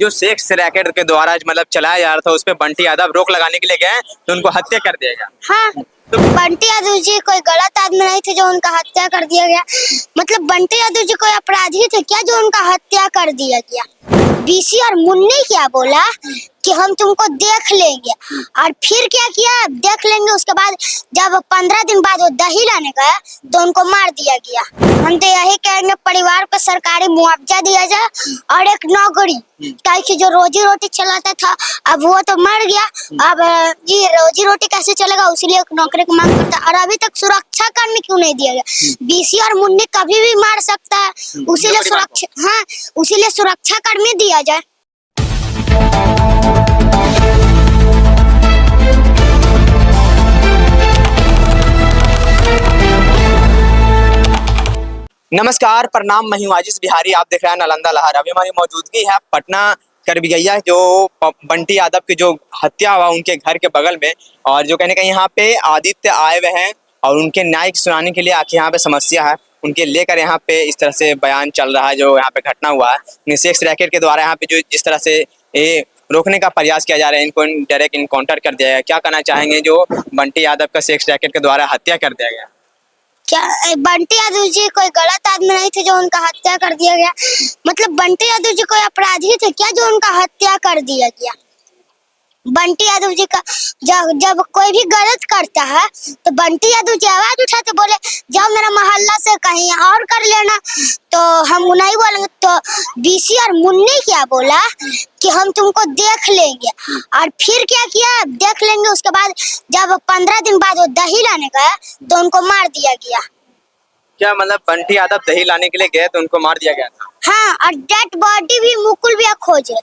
जो sex racket के द्वारा मतलब चलाया जा रहा था उस पे बंटी यादव रोक लगाने के लिए गए तो उनको हत्या कर दिया गया। हाँ, तो बंटी यादव जी कोई गलत आदमी नहीं थे जो उनका हत्या कर दिया गया। मतलब बंटी यादव जी कोई अपराधी थे क्या जो उनका हत्या कर दिया गया। बीसी और मुन्नी क्या बोला कि हम तुमको देख लेंगे, और फिर क्या किया, देख लेंगे। उसके बाद जब 15 दिन बाद वो दही लाने गए तो उनको मार दिया गया। हम तो यही कहेंगे परिवार को सरकारी मुआवजा दिया जाए और एक नौकरी, ताकि जो रोजी रोटी चलाता था अब वो तो मर गया, अब ये रोजी रोटी कैसे चलेगा, उसीलिए एक नौकरी की मांग करता है। और अभी तक सुरक्षा कर्मी क्यों नहीं दिया गया। बीसी और मुन्नी कभी भी मार सकता है, उसीलिए सुरक्षा, हाँ उसीलिए सुरक्षा कर्मी दिया जाए। नमस्कार, प्रणाम, मैं हूं आजिश बिहारी। आप देख रहे हैं नालंदा लहर। अभी हमारी मौजूदगी है पटना करबिया जो बंटी यादव की जो हत्या हुआ उनके घर के बगल में, और जो कहने का यहाँ पे आदित्य आए हुए हैं और उनके न्याय सुनाने के लिए आके यहाँ पे समस्या है उनके लेकर यहाँ पे इस तरह से बयान चल रहा है। जो यहाँ पे घटना हुआ है सेक्स रैकेट के द्वारा यहाँ पे जो जिस तरह से ये रोकने का प्रयास किया जा रहा है, इनको डायरेक्ट इनकाउंटर कर दिया गया। क्या कहना चाहेंगे जो बंटी यादव का सेक्स रैकेट के द्वारा हत्या कर दिया गया। क्या बंटी यादव जी कोई गलत आदमी नहीं थे जो उनका हत्या कर दिया गया। मतलब बंटी यादव जी कोई अपराधी थे क्या जो उनका हत्या कर दिया गया। बंटी यादव जी का जब कोई भी गलत करता है तो बंटी यादव जी आवाज उठाते बोले जाओ मेरा मोहल्ला से कहीं और कर लेना, तो हम नहीं बोलेंगे। तो बीसी और मुन्नी क्या बोला कि हम तुमको देख लेंगे, और फिर क्या किया, देख लेंगे। उसके बाद जब 15 दिन बाद वो दही लाने गए तो उनको मार दिया गया। क्या मतलब बंटी यादव दही लाने के लिए गए तो उनको मार दिया गया था। हाँ, और डेड बॉडी भी मुकुल भैया खोजे,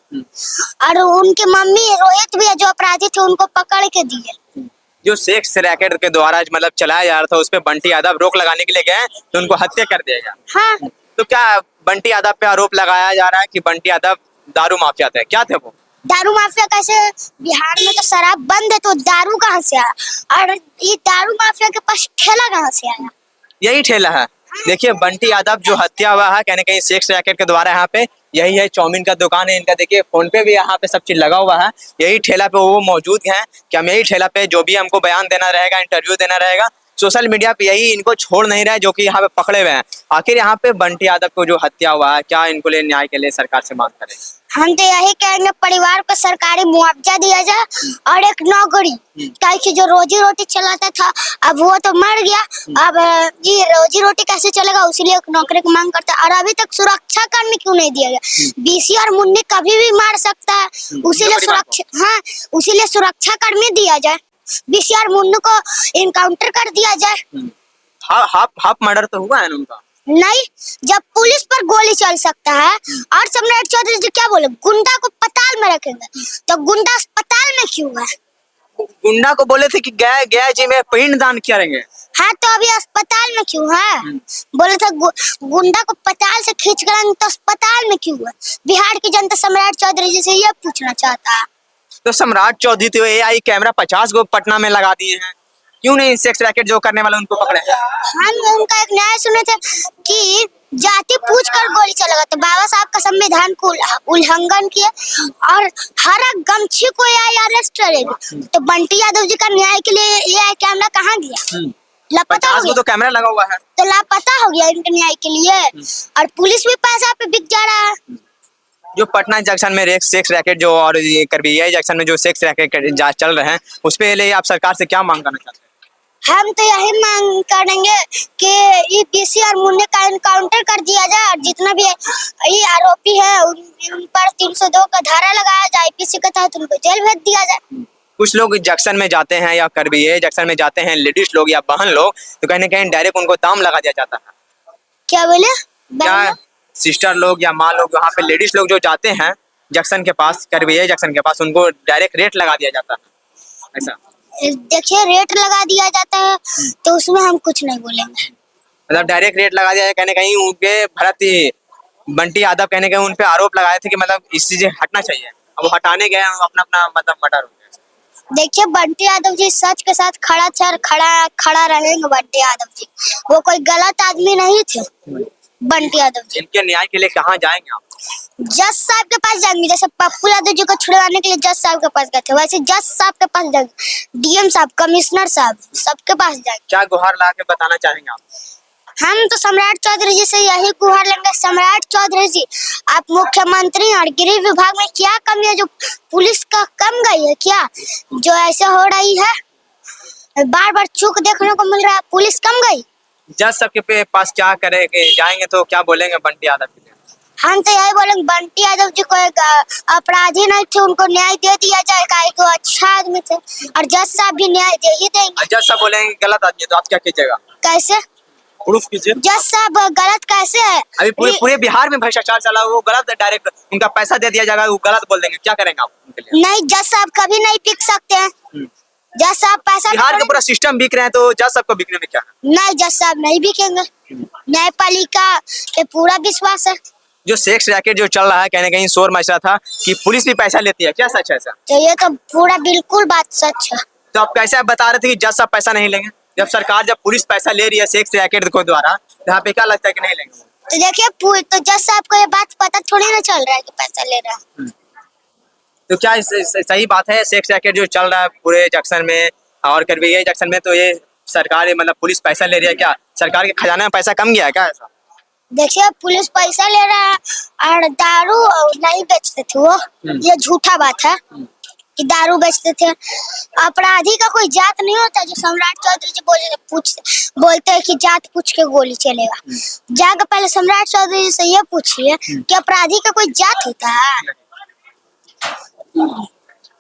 और उनके मम्मी रोहित भैया जो अपराधी थे उनको पकड़ के दिए। जो सेक्स रैकेट के द्वारा मतलब चलाया जा रहा था उस पे बंटी यादव रोक लगाने के लिए गए तो उनको हत्या कर दिया गया। हाँ, तो क्या बंटी यादव पे आरोप लगाया जा रहा है कि बंटी यादव दारू माफिया थे, क्या थे वो? दारू माफिया कैसे, बिहार में तो शराब बंद है तो दारू कहाँ से आया, और ये दारू माफिया के पास ठेला कहाँ से आया। यही ठेला है। देखिए बंटी यादव जो हत्या हुआ है कहने कहीं सेक्स रैकेट के द्वारा यहाँ पे यही है। चाउमीन का दुकान है इनका, देखिए फोन पे भी यहाँ पे सब चीज लगा हुआ है। यही ठेला पे वो मौजूद हैं कि हम यही ठेला पे जो भी हमको बयान देना रहेगा, इंटरव्यू देना रहेगा, सोशल मीडिया पे यही इनको छोड़ नहीं रहा है जो कि यहाँ पे पकड़े हुए हैं। आखिर यहाँ पे बंटी यादव को जो हत्या हुआ है क्या इनको लिए न्याय के लिए सरकार से मांग करें। हम तो यही कहेंगे परिवार को सरकारी मुआवजा दिया जाए और एक नौकरी, ताकि जो रोजी रोटी चलाता था अब वो तो मर गया, अब ये रोजी रोटी कैसे चलेगा, उसीलिए एक नौकरी की मांग करता है। और अभी तक सुरक्षा कर्मी क्यों नहीं दिया गया। बीसी और मुन्नी कभी भी मार सकता है, उसीलिए सुरक्षा, हाँ उसीलिए सुरक्षा कर्मी दिया जाए। बीसी और मुन्नी को इनकाउंटर कर दिया जाए। हाफ मर्डर तो हुआ है ना उनका। नहीं, जब पुलिस पर गोली चल सकता है, और सम्राट चौधरी जी क्या बोले, गुंडा को अस्पताल में रखेंगे, तो गुंडा अस्पताल में क्यों है। गुंडा को बोले थे कि गया जी में पिंड दान करेंगे। हाँ, तो अभी अस्पताल में क्यों है। बोले थे गुंडा को अस्पताल से खींच कर लाएंगे, तो अस्पताल में क्यों है। बिहार की जनता सम्राट चौधरी जी से ये पूछना चाहता है। तो सम्राट चौधरी तो AI कैमरा 50 गो पटना में लगा दिए हैं, क्यों नहीं सेक्स रैकेट जो करने वाले उनको पकड़े। हम उनका एक न्याय सुने थे कि जाति पूछ कर गोली चलेगा, तो बाबा साहब का संविधान को उल्लंघन किया और हर गमछी को AI अरेस्ट करेगी। तो बंटी यादव जी का न्याय के लिए AI कैमरा कहाँ गया, लापता हो गया। तो कैमरा लगा हुआ है तो लापता हो गया इनके न्याय के लिए, और पुलिस भी पैसा पे बिक जा रहा है। जो पटना जंक्शन में सेक्स रैकेट जो और ये करबिया जंक्शन में जो सेक्स रैकेट चल रहे हैं उस पे लिए आप सरकार से क्या मांग करना चाहते हैं। हम तो यही मांग करेंगे कि ये बीसी और मुन्ने का इनकाउंटर कर दिया जाए, और जितना भी ये आरोपी है उन पर 302 का धारा लगाया जाए, IPC के तहत उनको जेल भेज दिया जाए। कुछ लोग जंक्शन में जाते हैं या करबिया जंक्शन में जाते हैं, लेडीज लोग या बहन लोग, तो कहीं ना कहीं डायरेक्ट उनको दाम लगा दिया जाता है। क्या बोले, क्या सिस्टर लोग या माँ लोग वहाँ पे लेडीज लोग जो जाते हैं जंक्शन के पास, करबिया जंक्शन के पास, उनको डायरेक्ट रेट लगा दिया जाता है ऐसा। देखिए रेट लगा दिया जाता है तो उसमें हम कुछ नहीं बोलेंगे। मतलब डायरेक्ट रेट लगा दिया है, कहने कहीं उनके भरत बंटी यादव कहने कहीं उन पे आरोप लगाए थे कि मतलब इस चीजें हटना चाहिए, अब वो हटाने गए अपना अपना मतलब मर्डर हो गया। देखिए बंटी यादव जी सच के साथ खड़ा रहेंगे। बंटी यादव जी वो कोई गलत आदमी नहीं थे। बंटी यादव जी। इनके न्याय के लिए कहाँ जाएंगे आप? जज साहब के पास जाएंगे, जैसे पप्पू यादव जी को छुड़वाने के लिए जज साहब के पास गए थे, वैसे जज साहब के पास जाएंगे, डीएम साहब, कमिश्नर साहब, सबके पास जाएंगे। क्या गुहार ला के बताना चाहेंगे आप? हम तो सम्राट चौधरी जी से यही गुहार लेंगे, सम्राट चौधरी जी आप मुख्यमंत्री और गृह विभाग में क्या कमी है जो पुलिस का कम गई है क्या, जो ऐसे हो रही है, बार बार चूक देखने को मिल रहा है, पुलिस कम गई। जज सबके पास क्या करेंगे, जाएंगे तो क्या बोलेंगे बंटी यादव के लिए? हम तो यही बोलेंगे बंटी यादव जी को एक अपराधी नहीं थे, उनको न्याय दे दिया जाए, काहे को अच्छा आदमी थे, और जज साहब भी न्याय दे ही देंगे। जज साहब बोलेंगे गलत आदमी है, तो आप क्या कीजिएगा? कैसे प्रूफ कीजिए। जज साहब गलत कैसे है? अभी पूरे बिहार में भ्रष्टाचार चला, वो गलत है, डायरेक्ट उनका पैसा दे दिया जाएगा, वो गलत बोल देंगे, क्या करेंगे आप उनके लिए? नहीं, जज साहब कभी नहीं बिक सकते हैं, जज साहब पैसा बिहार का पूरा सिस्टम बिक रहे हैं, तो जज सबको बिकने में क्या है? नहीं, जज साहब नहीं बिकेंगे, न्यायपालिका पे पूरा विश्वास है। जो सेक्स रैकेट जो चल रहा है, कहीं ना कहीं शोर मच रहा था कि पुलिस भी पैसा लेती है, क्या सच है ऐसा? तो ये तो पूरा बिल्कुल बात सच है। तो आप कैसे बता रहे थे कि जज साहब पैसा नहीं लेंगे, जब सरकार जब पुलिस पैसा ले रही है सेक्स रैकेट को द्वारा, तो यहाँ पे क्या लगता है कि नहीं लेंगे? तो देखिए, तो जज साहब को ये बात पता थोड़ी ना चल रहा है कि पैसा ले रहा है। तो क्या सही बात है सेक्स रैकेट जो चल रहा है पूरे जंक्शन में और करबीघा जंक्शन में, तो ये सरकार मतलब पुलिस पैसा ले रही है, क्या सरकार के खजाने में पैसा कम गया है क्या ऐसा? देखिए, पुलिस पैसा ले रहा है और दारू नहीं बेचते थे वो, ये झूठा बात है कि दारू बेचते थे। अपराधी का कोई जात नहीं होता, जो सम्राट चौधरी जी बोलते हैं कि जात पूछ के गोली चलेगा। जाकर पहले सम्राट चौधरी जी से ये पूछिए कि अपराधी का कोई जात होता है?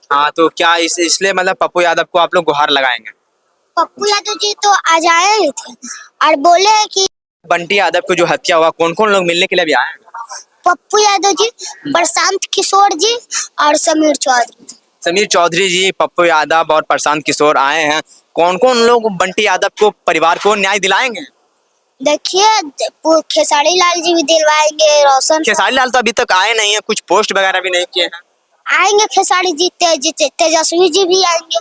हाँ, तो क्या इसलिए मतलब पप्पू यादव को आप लोग गुहार लगाएंगे? पप्पू यादव जी तो आज आए ही थे और बोले कि बंटी यादव को जो हत्या हुआ, कौन कौन लोग मिलने के लिए भी आए हैं? पप्पू यादव जी, प्रशांत किशोर जी और समीर चौधरी। समीर चौधरी जी, पप्पू यादव और प्रशांत किशोर आए हैं। कौन कौन लोग बंटी यादव को परिवार को न्याय दिलाएंगे? देखिए, खेसारी लाल जी भी दिलवाएंगे, रोशन खेसारी लाल तो अभी तक आए नहीं है, कुछ पोस्ट वगैरह भी नहीं किए हैं। आएंगे, खेसारी जी, तेजस्वी जी भी आएंगे,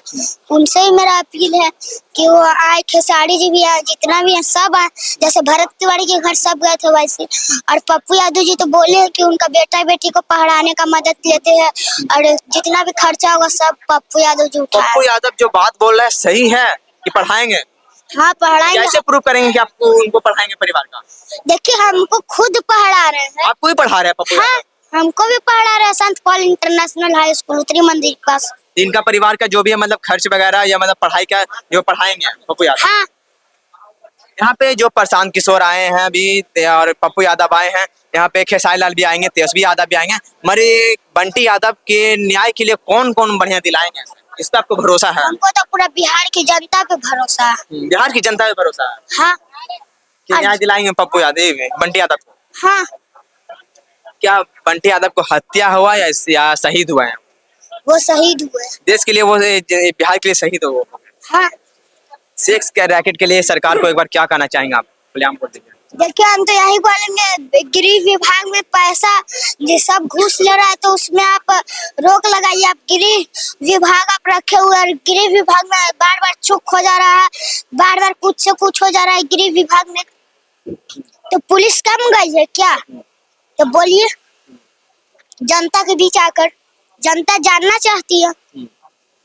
उनसे ही मेरा अपील है कि वो आए, खेसारी जी भी आए, जितना भी है सब आए, जैसे भरत तिवारी के घर सब गए थे वैसे। और पप्पू यादव जी तो बोले हैं कि उनका बेटा बेटी को पढ़ाने का मदद लेते हैं और जितना भी खर्चा होगा सब पप्पू यादव जी उठाए। पप्पू यादव जो बात बोल रहे हैं सही है कि पढ़ाएंगे? हाँ, पढ़ाएंगे। कैसे प्रूव करेंगे कि आपको उनको पढ़ाएंगे परिवार का? देखिए, हमको खुद पढ़ा रहे हैं। आपको ही पढ़ा रहे हैं पप्पू हाँ, यादव? हमको भी पढ़ा रहे हैं, संत पॉल इंटरनेशनल हाई स्कूल उत्तरी मंदिर के पास। इनका परिवार का जो भी है मतलब खर्च वगैरह या मतलब पढ़ाई का जो पढ़ाएंगे पप्पू यादव? हाँ, यहाँ पे जो प्रशांत किशोर आए हैं अभी और पप्पू यादव आए हैं, यहाँ पे खेसारी लाल भी आएंगे, तेजस्वी यादव भी आएंगे, मरे बंटी यादव के न्याय के लिए कौन कौन बढ़िया दिलाएंगे, इस पर आपको भरोसा है? हमको तो पूरा बिहार की जनता पे भरोसा है। बिहार की जनता पे भरोसा है हाँ, कि न्याय दिलाएंगे पप्पू यादव बंटी यादव को? हाँ, क्या बंटी यादव को हत्या हुआ या शहीद हुआ है? वो शहीद हुए। देश के लिए वो बिहार के लिए शहीद हो। हाँ, सेक्स के रैकेट के लिए सरकार को एक बार क्या कहना चाहेंगे आप? खुलेआम बोल दीजिए। देखिए, हम तो यही बोलेंगे, गृह विभाग में पैसा जो सब घूस ले रहा है तो उसमें आप रोक लगाइए। आप गृह विभाग आप रखे हुए और गृह विभाग में बार बार चूक हो जा रहा है, बार बार कुछ से कुछ हो जा रहा है गृह विभाग में, तो पुलिस कम गई है क्या? तो बोलिए, जनता के बीच आकर जनता जानना चाहती है।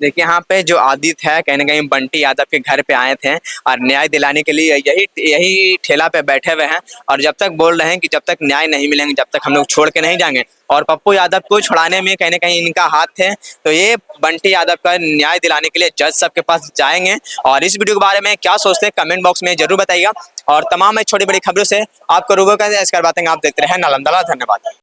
देखिए, यहाँ पे जो आदित्य है कहीं ना कहीं बंटी यादव के घर पे आए थे और न्याय दिलाने के लिए यही ठेला पे बैठे हुए हैं और जब तक बोल रहे हैं कि जब तक न्याय नहीं मिलेंगे जब तक हम लोग छोड़ के नहीं जाएंगे, और पप्पू यादव को छुड़ाने में कहीं ना कहीं इनका हाथ है। तो ये बंटी यादव का न्याय दिलाने के लिए जज साहब के पास जाएंगे। और इस वीडियो के बारे में क्या सोचते हैं कमेंट बॉक्स में जरूर बताइएगा और तमाम छोटी बड़ी खबरों से आपको रूबरू कर बातें आप देखते रहे नालंदा। धन्यवाद।